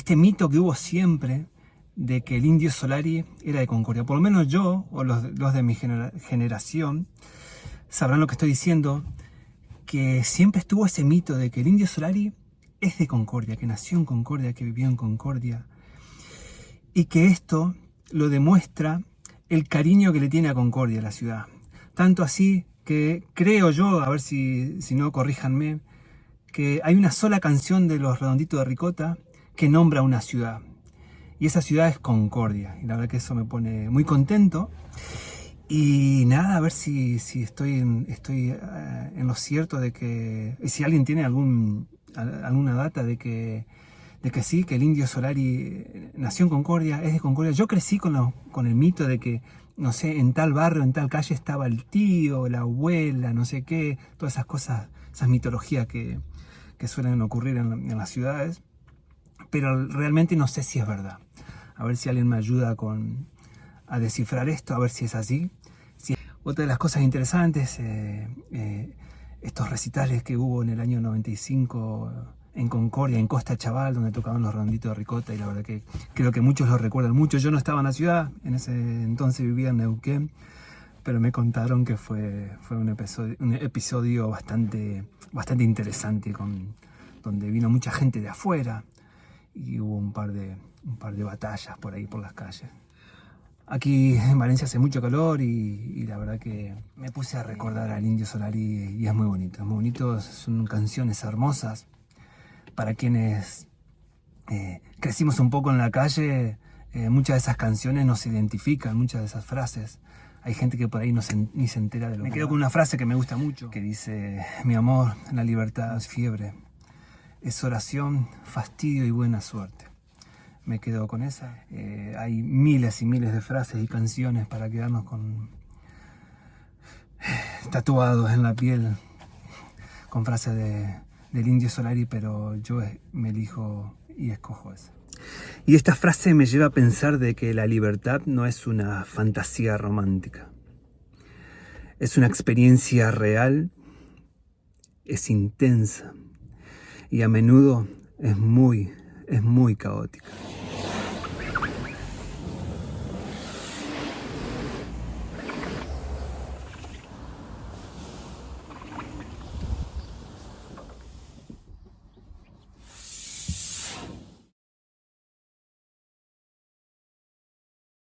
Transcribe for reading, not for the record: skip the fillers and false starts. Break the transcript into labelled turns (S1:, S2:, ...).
S1: este mito que hubo siempre de que el Indio Solari era de Concordia. Por lo menos yo, o los de mi generación, sabrán lo que estoy diciendo, que siempre estuvo ese mito de que el Indio Solari es de Concordia, que nació en Concordia, que vivió en Concordia, y que esto lo demuestra el cariño que le tiene a Concordia, la ciudad. Tanto así que creo yo, a ver si no, corríjanme, que hay una sola canción de Los Redonditos de Ricota que nombra una ciudad. Y esa ciudad es Concordia. Y la verdad que eso me pone muy contento. Y nada, a ver si estoy en lo cierto de que... Si alguien tiene alguna data de que sí, que el Indio Solari nació en Concordia, es de Concordia. Yo crecí con el mito de que, no sé, en tal barrio, en tal calle estaba el tío, la abuela, no sé qué, todas esas cosas, esas mitologías que suelen ocurrir en las ciudades. Pero realmente no sé si es verdad. A ver si alguien me ayuda a descifrar esto, a ver si es así. Otra de las cosas interesantes, estos recitales que hubo en el año 95 en Concordia, en Costa Chaval, donde tocaban Los Redonditos de Ricota, y la verdad que creo que muchos lo recuerdan mucho. Yo no estaba en la ciudad, en ese entonces vivía en Neuquén, pero me contaron que fue un episodio bastante interesante, donde vino mucha gente de afuera y hubo un par de batallas por ahí por las calles. Aquí en Valencia hace mucho calor y la verdad que me puse a recordar al Indio Solari y es muy bonito, son canciones hermosas. Para quienes crecimos un poco en la calle, muchas de esas canciones nos identifican, muchas de esas frases. Hay gente que por ahí ni se entera de lo que... Me quedo con una frase que me gusta mucho, que dice: mi amor, la libertad es fiebre, es oración, fastidio y buena suerte. Me quedo con esa. Hay miles y miles de frases y canciones para quedarnos tatuados en la piel con frases del Indio Solari, pero yo me elijo y escojo esa. Y esta frase me lleva a pensar de que la libertad no es una fantasía romántica. Es una experiencia real, es intensa y a menudo es muy caótica.